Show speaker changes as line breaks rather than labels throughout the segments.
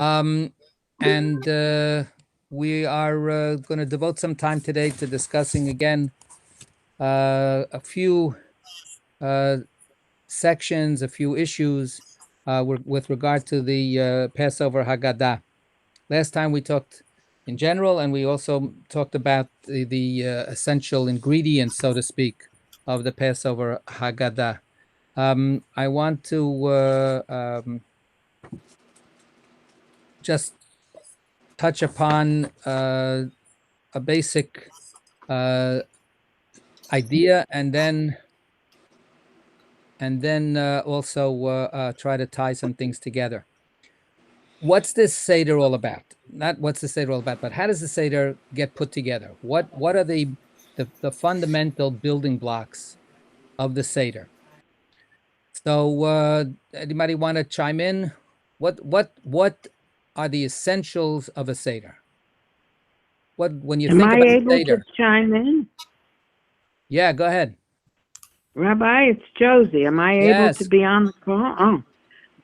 And we are going to devote some time today to discussing again a few sections, a few issues with regard to the Passover Haggadah. Last time we talked in general, and we also talked about the essential ingredients, so to speak, of the Passover Haggadah. I want to just touch upon a basic idea, and then also try to tie some things together. What's this Seder all about? Not what's the Seder all about, but how does the Seder get put together? What are the fundamental building blocks of the Seder? So anybody want to chime in? What are the essentials of a Seder? When you think about Seder?
Am I able to chime in?
Yeah, go ahead.
Rabbi, it's Josie. Am I able to be on the call? Oh.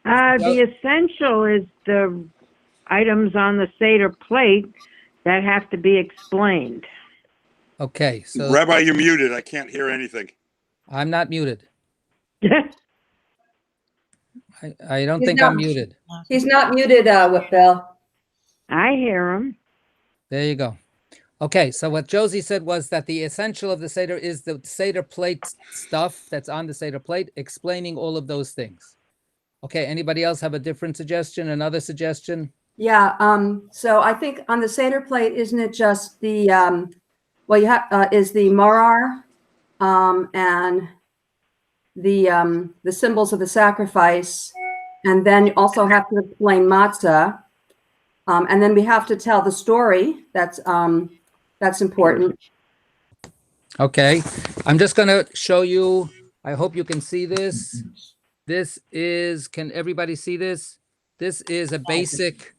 The essential is the items on the Seder plate that have to be explained.
Okay. So
Rabbi, you're muted. I can't hear anything.
I'm not muted. I don't think I'm muted.
He's not muted, Bill.
I hear him.
There you go. Okay, so what Josie said was that the essential of the Seder is the Seder plate stuff that's on the Seder plate, explaining all of those things. Okay, anybody else have a different suggestion, another suggestion?
Yeah, so I think on the Seder plate, isn't it just the, is the morar and the symbols of the sacrifice, and then you also have to explain matzah, and then we have to tell the story. That's important.
Okay, I'm just going to show you. I hope you can see this. This is, can everybody see this? This is a basic.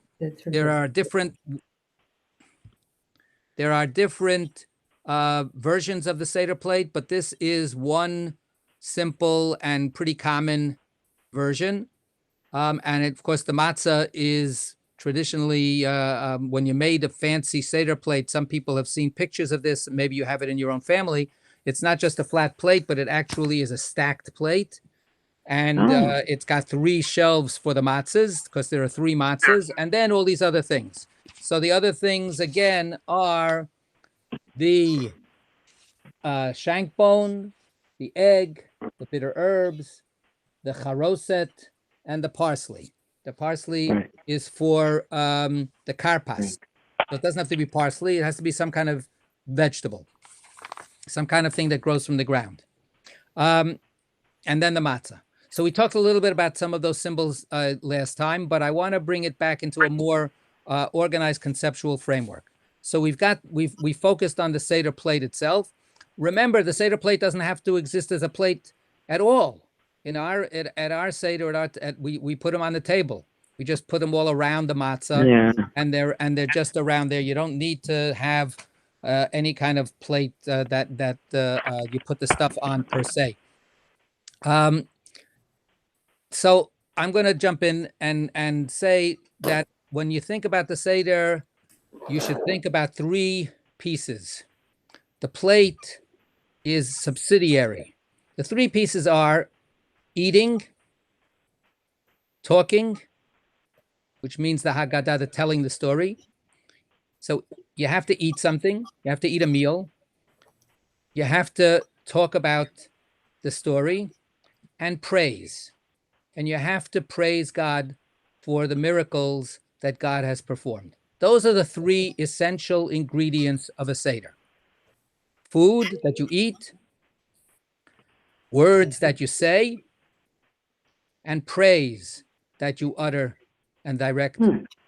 There are different versions of the Seder plate, but this is one simple and pretty common version. And of course, the matzah is traditionally, when you made a fancy Seder plate, some people have seen pictures of this. Maybe you have it in your own family. It's not just a flat plate, but it actually is a stacked plate. And it's got 3 shelves for the matzahs, because there are 3 matzahs, and then all these other things. So the other things, again, are the shank bone, the egg, the bitter herbs, the charoset, and the parsley. The parsley is for the karpas. So it doesn't have to be parsley. It has to be some kind of vegetable, some kind of thing that grows from the ground. And then the matzah. So we talked a little bit about some of those symbols last time, but I want to bring it back into a more organized conceptual framework. So we focused on the Seder plate itself. Remember, the Seder plate doesn't have to exist as a plate at all. At our Seder, we put them on the table. We just put them all around the matzah, and they're just around there. You don't need to have any kind of plate that you put the stuff on per se. So I'm going to jump in and say that when you think about the Seder, you should think about 3 pieces. The plate is subsidiary. The 3 pieces are eating, talking, which means the Haggadah, the telling the story. So you have to eat something. You have to eat a meal. You have to talk about the story, and praise. And you have to praise God for the miracles that God has performed. Those are the 3 essential ingredients of a Seder. Food that you eat, words that you say, and praise that you utter and direct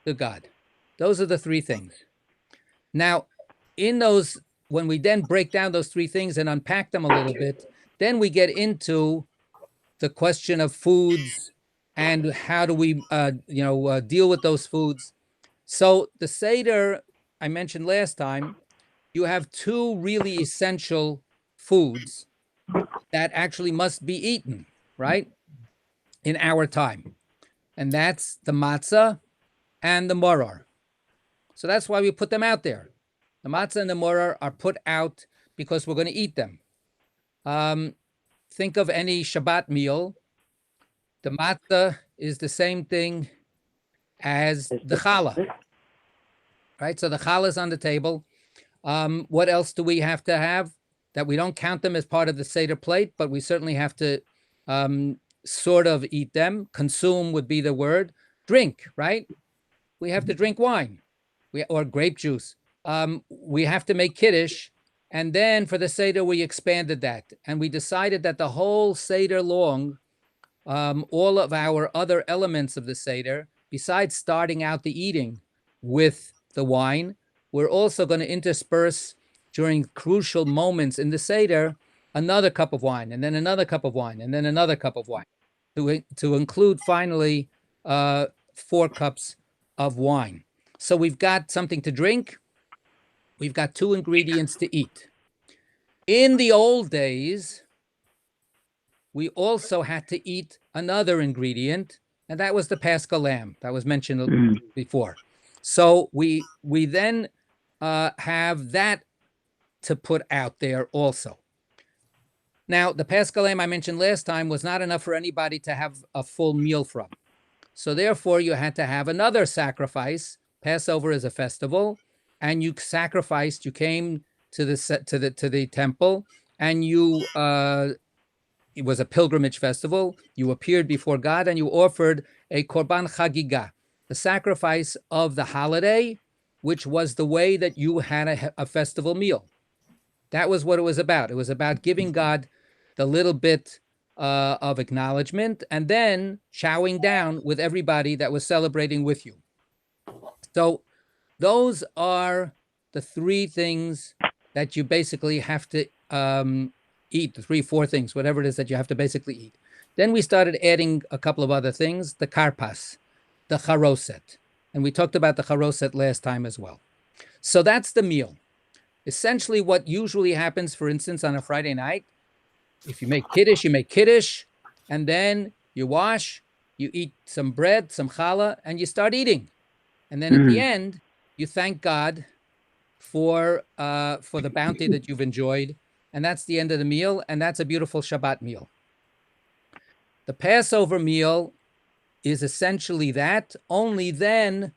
to God. Those are the 3 things. Now, in those, when we then break down those 3 things and unpack them a little bit, then we get into the question of foods and how do we, deal with those foods. So the Seder, I mentioned last time, you have 2 really essential foods that actually must be eaten, right, in our time. And that's the matzah and the maror. So that's why we put them out there. The matzah and the maror are put out because we're going to eat them. Think of any Shabbat meal. The matzah is the same thing as the challah, right? So the challah is on the table. What else do we have to have? That we don't count them as part of the Seder plate, but we certainly have to sort of eat them. Consume would be the word. Drink, right? We have to drink wine or grape juice. We have to make kiddush. And then for the Seder, we expanded that. And we decided that the whole Seder long, all of our other elements of the Seder, besides starting out the eating with the wine, we're also going to intersperse during crucial moments in the Seder another cup of wine, and then another cup of wine, and then another cup of wine, to include finally 4 cups of wine. So we've got something to drink. We've got 2 ingredients to eat. In the old days, we also had to eat another ingredient, and that was the Paschal lamb that was mentioned before. So we then have that to put out there also. Now, the Paschal lamb I mentioned last time was not enough for anybody to have a full meal from. So therefore, you had to have another sacrifice. Passover is a festival, and you sacrificed. You came to the temple, and it was a pilgrimage festival. You appeared before God, and you offered a korban chagiga, the sacrifice of the holiday, which was the way that you had a festival meal. That was what it was about. It was about giving God the little bit of acknowledgement and then chowing down with everybody that was celebrating with you. So those are the 3 things that you basically have to eat, the 3, 4 things, whatever it is that you have to basically eat. Then we started adding a couple of other things, the karpas, the charoset. And we talked about the charoset last time as well. So that's the meal. Essentially what usually happens, for instance, on a Friday night, if you make kiddush, and then you wash, you eat some bread, some challah, and you start eating. And then at the end, you thank God for the bounty that you've enjoyed. And that's the end of the meal, and that's a beautiful Shabbat meal. The Passover meal is essentially that, only then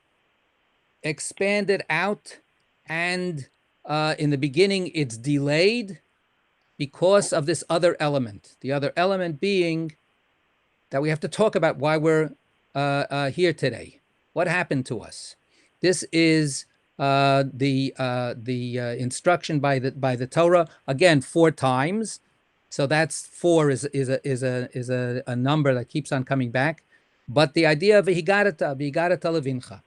expanded out, and in the beginning it's delayed because of this other element. The other element being that we have to talk about why we're here today. What happened to us? This is the instruction by the Torah, again 4 times. So that's 4 is a number that keeps on coming back. But the idea of v'higarata levincha,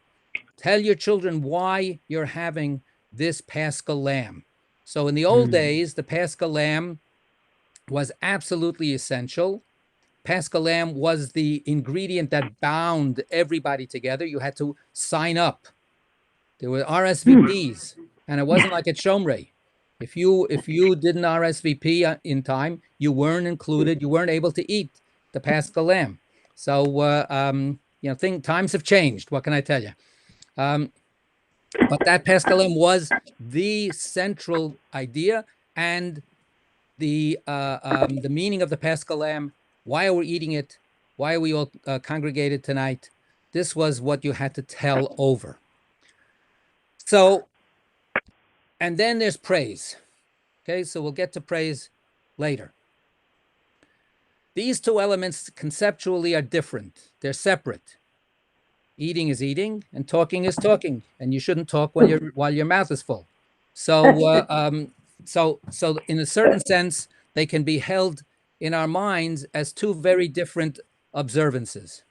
tell your children why you're having this Paschal lamb. So in the old days, the Paschal lamb was absolutely essential. Paschal lamb was the ingredient that bound everybody together. You had to sign up. There were RSVPs, and it wasn't like at Shomrei. If you didn't RSVP in time, you weren't included. You weren't able to eat the Paschal lamb. So times have changed. What can I tell you? But that Paschal lamb was the central idea, and the meaning of the Paschal lamb. Why are we eating it? Why are we all congregated tonight? This was what you had to tell over. So, and then there's praise. Okay, so we'll get to praise later. These 2 elements conceptually are different. They're separate. Eating is eating, and talking is talking, and you shouldn't talk while your mouth is full. So, so in a certain sense, they can be held in our minds as 2 very different observances.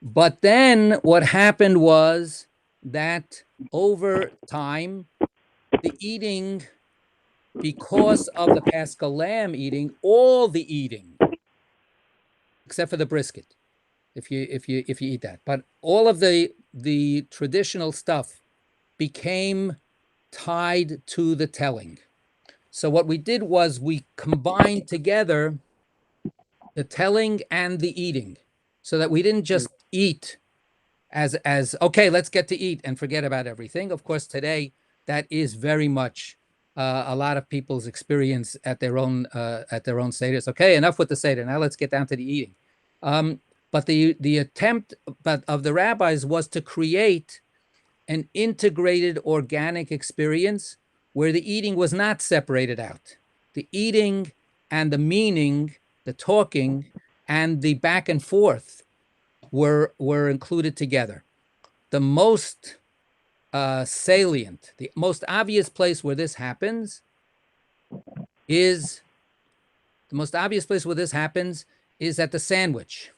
But then what happened was that over time, the eating, because of the Paschal lamb eating, all the eating, except for the brisket, if you eat that, but all of the traditional stuff became tied to the telling. So what we did was we combined together the telling and the eating, so that we didn't just eat as okay, let's get to eat and forget about everything. Of course, today that is very much a lot of people's experience at their own seders. Okay, enough with the seder. Now let's get down to the eating. But the attempt of the rabbis was to create an integrated organic experience where the eating was not separated out. The eating and the meaning, the talking, and the back and forth were included together. The most salient, the most obvious place where this happens is at the sandwich.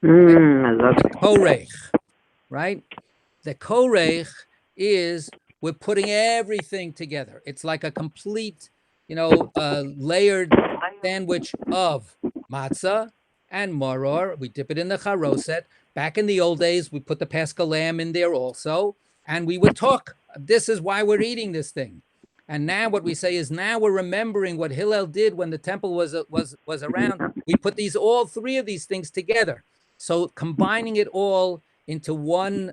I love it.
Korech, right? The korech is we're putting everything together. It's like a complete, layered sandwich of matzah and maror. We dip it in the charoset. Back in the old days, we put the paschal lamb in there also, and we would talk. This is why we're eating this thing. And now what we say is now we're remembering what Hillel did when the temple was around. We put all three of these things together. So combining it all into one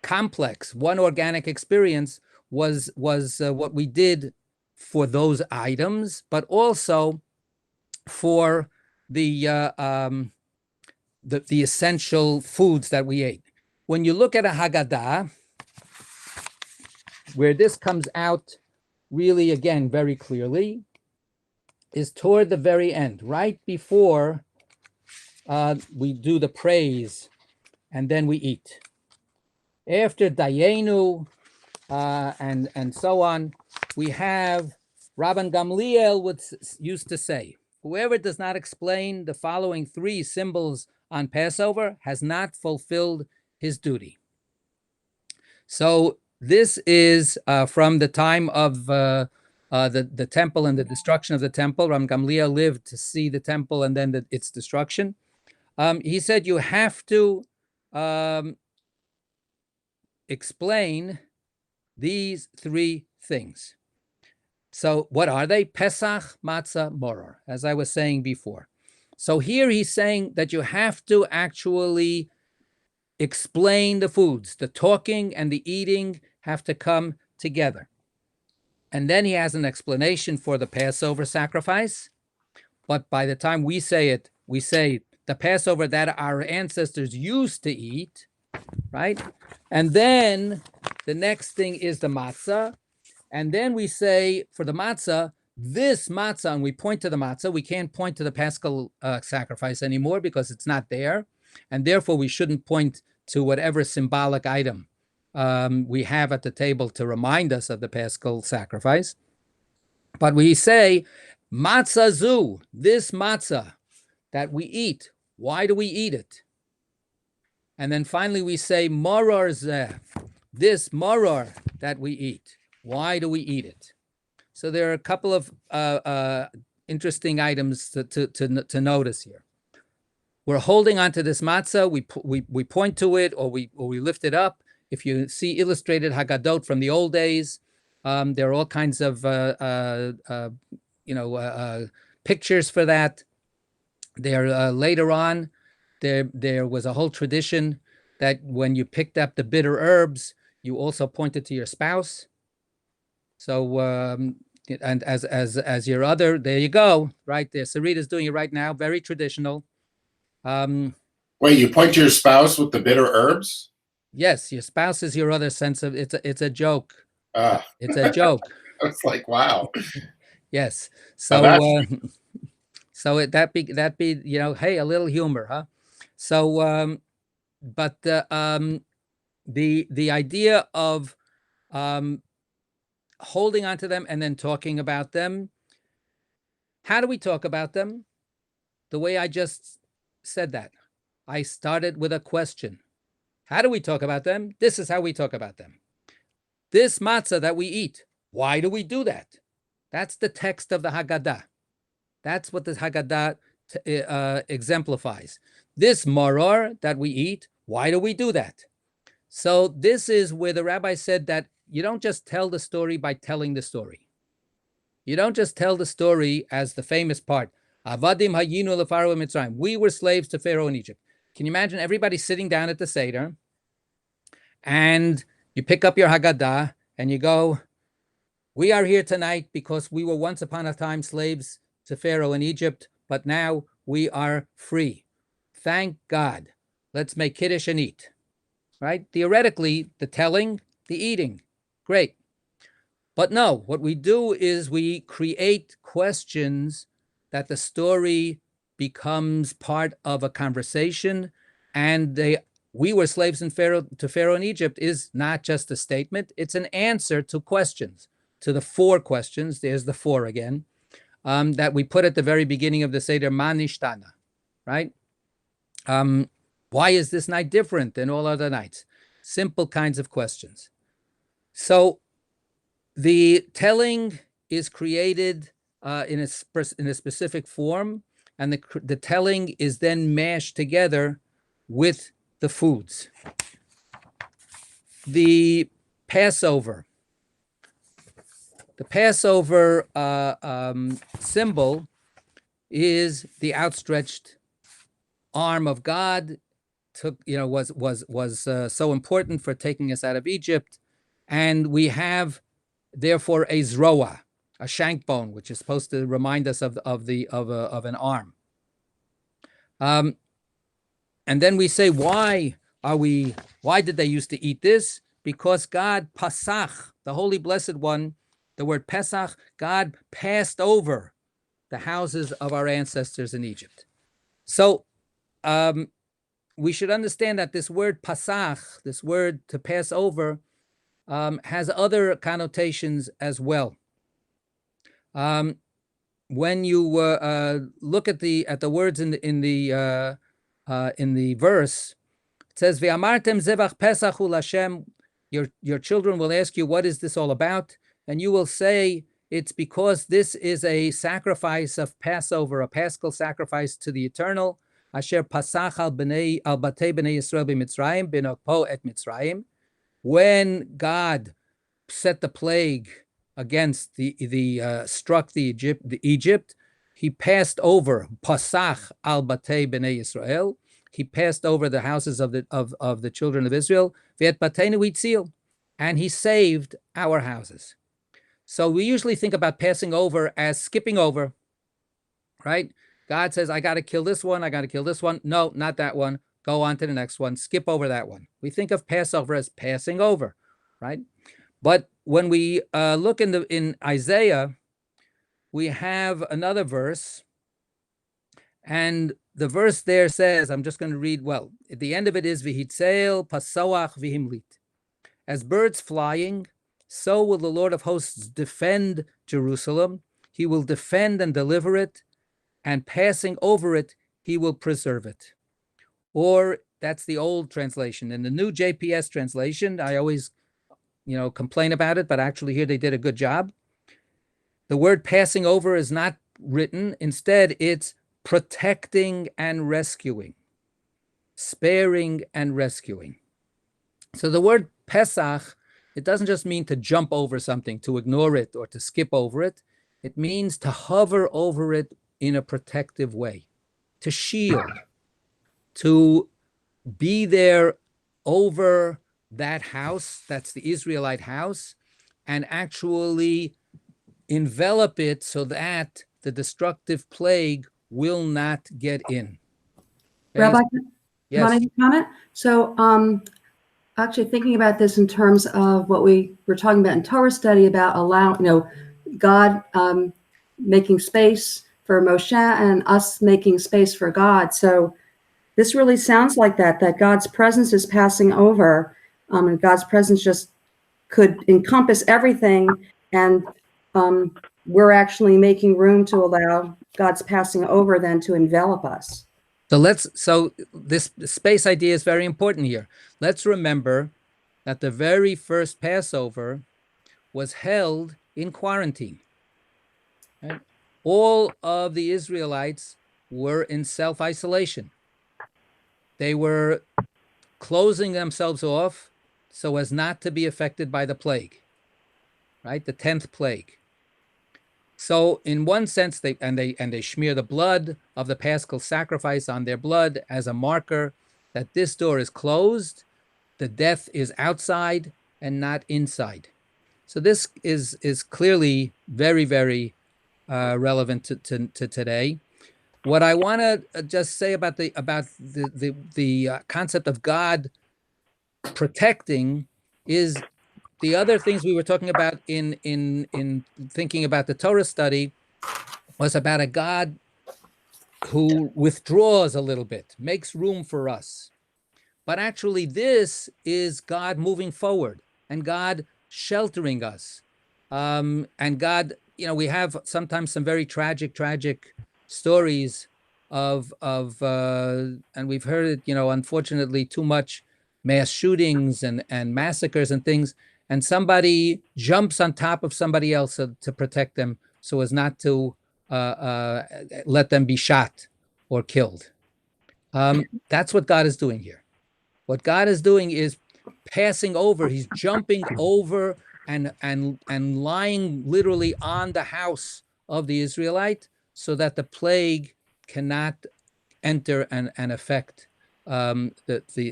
complex, one organic experience was what we did for those items, but also for the essential foods that we ate. When you look at a Haggadah, where this comes out really, again, very clearly, is toward the very end, right before we do the praise, and then we eat. After Dayenu and so on, we have Rabban Gamliel used to say, whoever does not explain the following three symbols on Passover has not fulfilled his duty. So this is from the time of the temple and the destruction of the temple. Rabban Gamliel lived to see the temple and then its destruction. He said you have to explain these three things. So what are they? Pesach, matzah, moror, as I was saying before. So here he's saying that you have to actually explain the foods. The talking and the eating have to come together. And then he has an explanation for the Passover sacrifice. But by the time we say it, we say the Passover that our ancestors used to eat, right? And then the next thing is the matzah. And then we say for the matzah, this matzah, and we point to the matzah. We can't point to the Paschal sacrifice anymore because it's not there. And therefore, we shouldn't point to whatever symbolic item we have at the table to remind us of the Paschal sacrifice. But we say, matzah zu, this matzah that we eat, why do we eat it? And then finally we say, maror zeh, this maror that we eat, why do we eat it? So there are a couple of interesting items to notice here. We're holding on to this matzah. We point to it or we lift it up. If you see illustrated Haggadot from the old days, there are all kinds of pictures for that. There later on, there was a whole tradition that when you picked up the bitter herbs, you also pointed to your spouse. So and as your other, there you go, right there. Sarita's doing it right now. Very traditional.
Wait, you point to your spouse with the bitter herbs?
Yes, your spouse is your other sense of it's a joke. It's a joke.
It's like, wow.
Yes. So so that be hey, a little humor, huh? So but the idea of holding on to them and then talking about them. How do we talk about them? The way I just said that. I started with a question. How do we talk about them? This is how we talk about them. This matzah that we eat, why do we do that? That's the text of the Haggadah. That's what the Haggadah exemplifies. This maror that we eat, why do we do that? So this is where the rabbi said that you don't just tell the story by telling the story. You don't just tell the story as the famous part. Avadim hayinu leFaro Mitzrayim. We were slaves to Pharaoh in Egypt. can you imagine everybody sitting down at the Seder, and you pick up your Haggadah and you go, we are here tonight because we were once upon a time slaves to Pharaoh in Egypt, but now we are free. Thank God. Let's make Kiddush and eat, right? Theoretically, the telling, the eating, great. But no, what we do is we create questions that the story becomes part of a conversation, and we were slaves to Pharaoh in Egypt is not just a statement, it's an answer to questions, to the 4 questions, there's the 4 again, that we put at the very beginning of the Seder, Ma nishtana, right? Why is this night different than all other nights? Simple kinds of questions. So the telling is created in a specific form, and the telling is then mashed together with the foods. The Passover. The Passover symbol is the outstretched arm of God. Was so important for taking us out of Egypt, and we have therefore a zroa, a shank bone, which is supposed to remind us of an arm. And then we say, why did they used to eat this? Because God, Pasach, the Holy Blessed One, the word Pesach, God passed over the houses of our ancestors in Egypt. So we should understand that this word Pasach, this word to pass over, has other connotations as well. When you look at the words in the verse, it says, "Ve'amartem zevach pesach hu Hashem." Your children will ask you, "What is this all about?" And you will say, "It's because this is a sacrifice of Passover, a Paschal sacrifice to the Eternal." Asher pasach al batei bnei Yisrael b'Mitzrayim b'nokpo et Mitzrayim. When God set the plague against struck Egypt, he passed over pasach al batei bnei Yisrael. He passed over the houses of the children of Israel. V'et bateinu hitzil, and he saved our houses. So we usually think about passing over as skipping over, right? God says, I got to kill this one. I got to kill this one. No, not that one. Go on to the next one. Skip over that one. We think of Passover as passing over, right? But when we look in Isaiah, we have another verse, and the verse there says, I'm just going to read, well, at the end of it is, V'hitzel pasoach v'himlit. As birds flying, so will the Lord of hosts defend Jerusalem. He will defend and deliver it, and passing over it, he will preserve it. Or that's the old translation. In the new JPS translation, I always, complain about it, but actually here they did a good job. The word passing over is not written. Instead, it's protecting and rescuing, sparing and rescuing. So the word Pesach, it doesn't just mean to jump over something, to ignore it, or to skip over it. It means to hover over it in a protective way, to shield, to be there over that house, that's the Israelite house, and actually envelop it so that the destructive plague will not get in. Okay?
Rabbi,
yes.
Want to comment? So actually thinking about this in terms of what we were talking about in Torah study about God making space for Moshe and us making space for God. So this really sounds like that God's presence is passing over, and God's presence just could encompass everything, and we're actually making room to allow God's passing over then to envelop us.
So this space idea is very important here. Let's remember that the very first Passover was held in quarantine. Right? All of the Israelites were in self-isolation. They were closing themselves off so as not to be affected by the plague, right? The 10th plague. So in one sense, they smear the blood of the Paschal sacrifice on their blood as a marker that this door is closed, the death is outside and not inside. So this is clearly very, very relevant to today. What I want to just say about the concept of God protecting is the other things we were talking about in thinking about the Torah study was about a God who withdraws a little bit, makes room for us. But actually, this is God moving forward and God sheltering us. And God, we have sometimes some very tragic stories of and we've heard it, unfortunately, too much, mass shootings and massacres and things. And somebody jumps on top of somebody else to protect them so as not to let them be shot or killed. That's what God is doing here. What God is doing is passing over. He's jumping over and lying literally on the house of the Israelite so that the plague cannot enter and affect the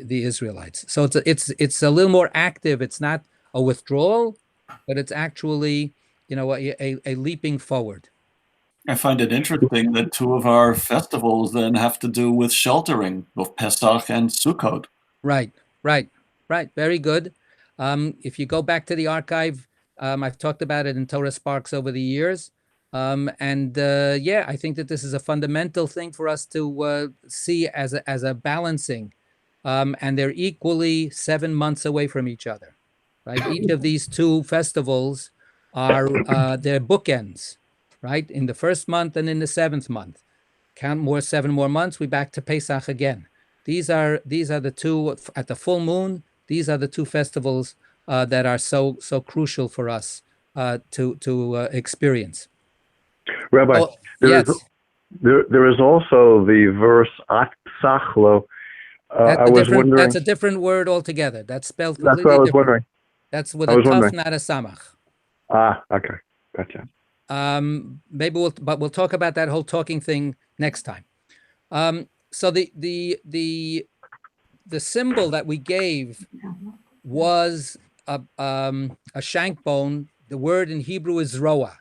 Israelites. So it's a little more active. It's not a withdrawal, but it's actually a leaping forward.
I find it interesting that two of our festivals then have to do with sheltering, both Pesach and Sukkot.
Right. Very good. If you go back to the archive, I've talked about it in Torah Sparks over the years. I think that this is a fundamental thing for us to see as a balancing. And they're equally 7 months away from each other, right? Each of these two festivals are their bookends, right? In the first month and in the 7th month. Count 7 more months, we're back to Pesach again. These are the two at the full moon. These are the two festivals that are so crucial for us to experience.
Rabbi,
yes.
There is also the verse Atzachlo. I was wondering.
That's a different word altogether. That's spelled completely
That's what I was
different.
wondering.
That's with a tough, not a samach.
Okay, gotcha.
Maybe we'll talk about that whole talking thing next time. So the symbol that we gave was a shank bone. The word in Hebrew is zroa,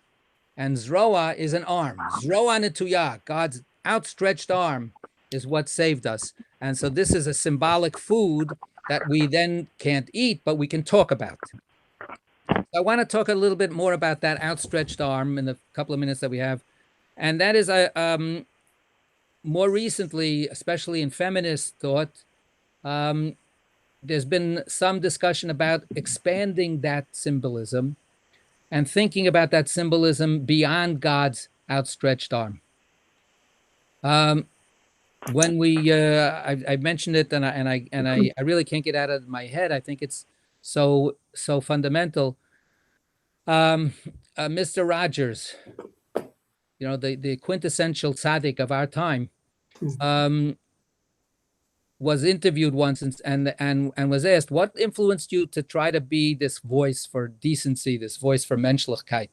and zroa is an arm. Zroa netuyah, God's outstretched arm, is what saved us. And so this is a symbolic food that we then can't eat, but we can talk about. I want to talk a little bit more about that outstretched arm in the couple of minutes that we have. And that is more recently, especially in feminist thought, there's been some discussion about expanding that symbolism and thinking about that symbolism beyond God's outstretched arm. When I mentioned it, and I really can't get out of my head. I think it's so fundamental. Mr. Rogers, the quintessential tzaddik of our time, was interviewed once and was asked, what influenced you to try to be this voice for decency, this voice for menschlichkeit?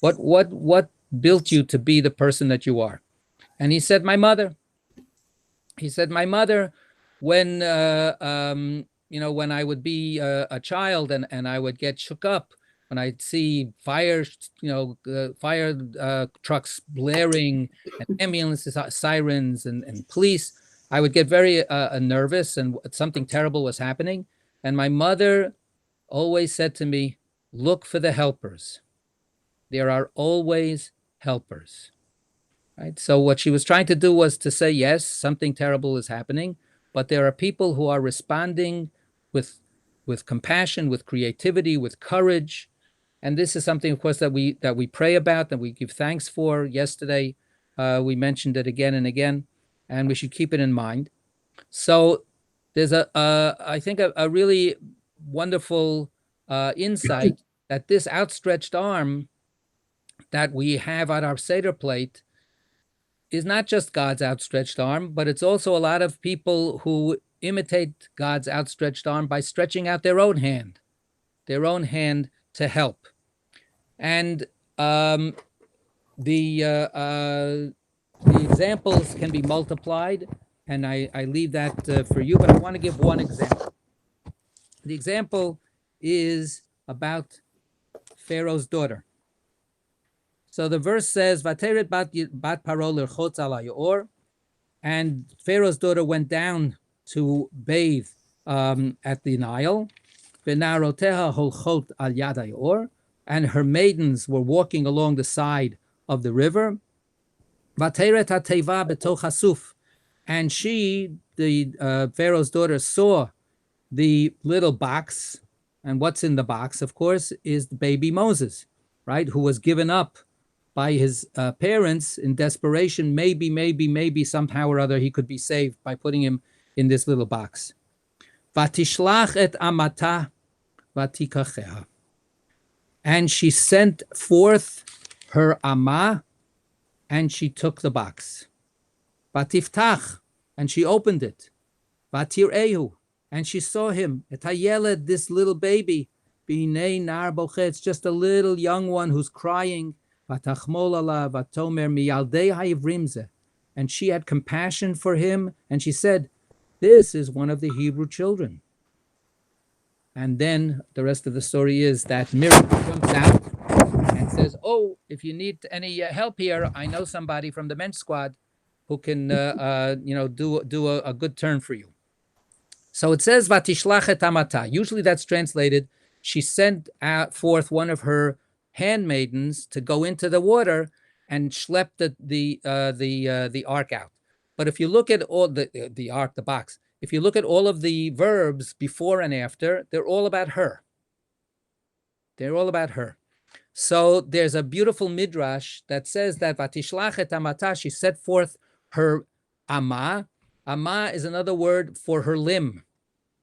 What built you to be the person that you are? And he said, my mother. He said, my mother, when when I would be a child and I would get shook up when I'd see fire trucks blaring and ambulances, sirens and police, I would get very nervous and something terrible was happening. And my mother always said to me, look for the helpers. There are always helpers. Right? So what she was trying to do was to say, yes, something terrible is happening, but there are people who are responding with compassion, with creativity, with courage. And this is something, of course, that we pray about, that we give thanks for. Yesterday, we mentioned it again and again, and we should keep it in mind. So there's I think a really wonderful insight that this outstretched arm that we have on our Seder plate is not just God's outstretched arm, but it's also a lot of people who imitate God's outstretched arm by stretching out their own hand to help. And the examples can be multiplied. and I leave that for you, but I want to give one example. The example is about Pharaoh's daughter. So the verse says, "Vateret bat paro l'rchotz al hayor," and Pharaoh's daughter went down to bathe at the Nile. V'naroteha holchot al yad hayor, and her maidens were walking along the side of the river. Vateret hateva betoch hasuf, and she, the Pharaoh's daughter, saw the little box, and what's in the box, of course, is the baby Moses, right, who was given up by his parents in desperation. Maybe somehow or other he could be saved by putting him in this little box. Vatishlach et amata vatikacheha, and she sent forth her ama, and she took the box. Vatiftach, and she opened it. Vatirehu, and she saw him. Et hayeled, this little baby. B'nei nar boche, it's just a little young one who's crying. Vatachmol alav vatomer miyaldei ha'ivrim zeh, and she had compassion for him, and she said, "This is one of the Hebrew children." And then the rest of the story is that Miriam comes out and says, "Oh, if you need any help here, I know somebody from the men's squad who can, do a good turn for you." So it says, "Vatishlach et amata." Usually that's translated, she sent forth one of her handmaidens to go into the water and schlep the ark out. But if you look at all the ark, the box, if you look at all of the verbs before and after, they're all about her. They're all about her. So there's a beautiful midrash that says that Vatishlach et amata, she set forth her ama. Ama is another word for her limb,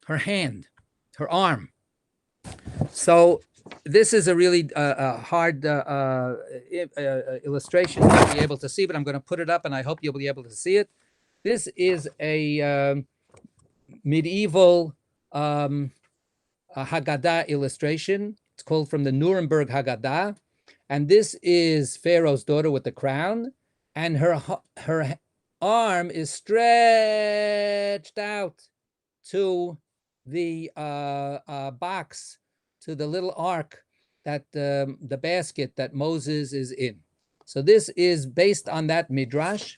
her hand, her arm. So this is a really hard illustration to not be able to see, but I'm going to put it up, and I hope you'll be able to see it. This is a medieval Haggadah illustration. It's called from the Nuremberg Haggadah, and this is Pharaoh's daughter with the crown, and her arm is stretched out to the box, to the little ark, that the basket that Moses is in. So this is based on that midrash,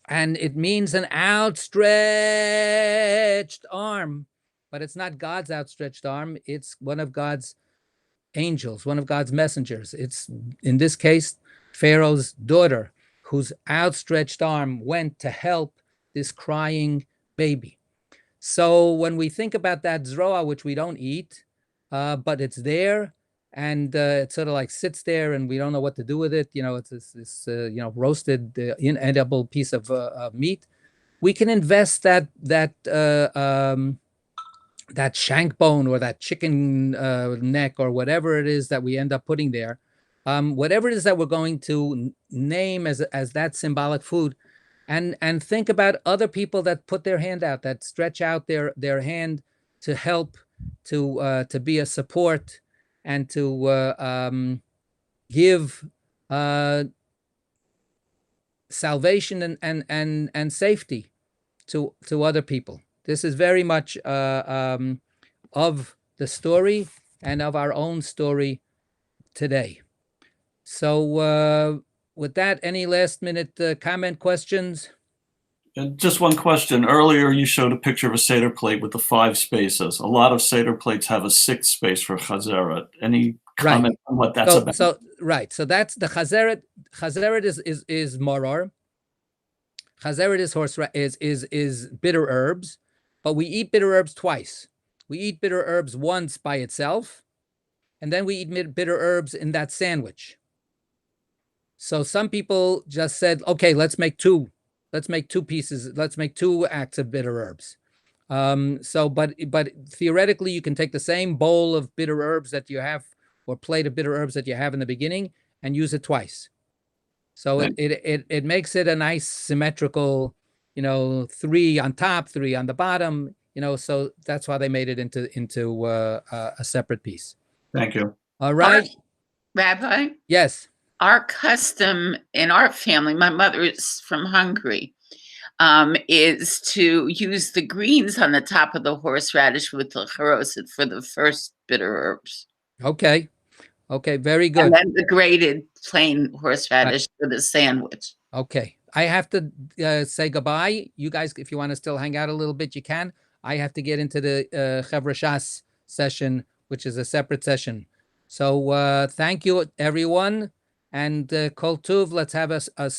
and it means an outstretched arm, but it's not God's outstretched arm. It's one of God's angels, one of God's messengers. It's, in this case, Pharaoh's daughter, whose outstretched arm went to help this crying baby. So when we think about that zroa, which we don't eat, but it's there, and it sort of like sits there, and we don't know what to do with it. It's this roasted, inedible piece of meat. We can invest that shank bone or that chicken neck or whatever it is that we end up putting there, whatever it is that we're going to name as that symbolic food, and think about other people that put their hand out, that stretch out their hand to help, to be a support, and to give salvation and safety to other people. This is very much of the story and of our own story today. So with that, any last minute comment, questions?
And just one question. Earlier, you showed a picture of a Seder plate with the 5 spaces. A lot of Seder plates have a 6th space for Chazeret. Any comment on what that's about?
So that's the Chazeret. Chazeret is maror. Chazeret is bitter herbs, but we eat bitter herbs twice. We eat bitter herbs once by itself, and then we eat bitter herbs in that sandwich. So some people just said, okay, let's make 2 pieces. Let's make 2 acts of bitter herbs. But theoretically, you can take the same bowl of bitter herbs that you have, or plate of bitter herbs that you have in the beginning, and use it twice. So it makes it a nice symmetrical, 3 on top, 3 on the bottom. So that's why they made it into a separate piece.
Thank you.
All right,
Rabbi.
Yes.
Our custom in our family, my mother is from Hungary. is to use the greens on the top of the horseradish with the charoset for the first bitter herbs.
Okay. Okay, very good.
And then the grated plain horseradish for the sandwich.
Okay. I have to say goodbye. You guys, if you want to still hang out a little bit, you can. I have to get into the Chevra Shas session, which is a separate session. So thank you, everyone. And Kol Tuv, let's have a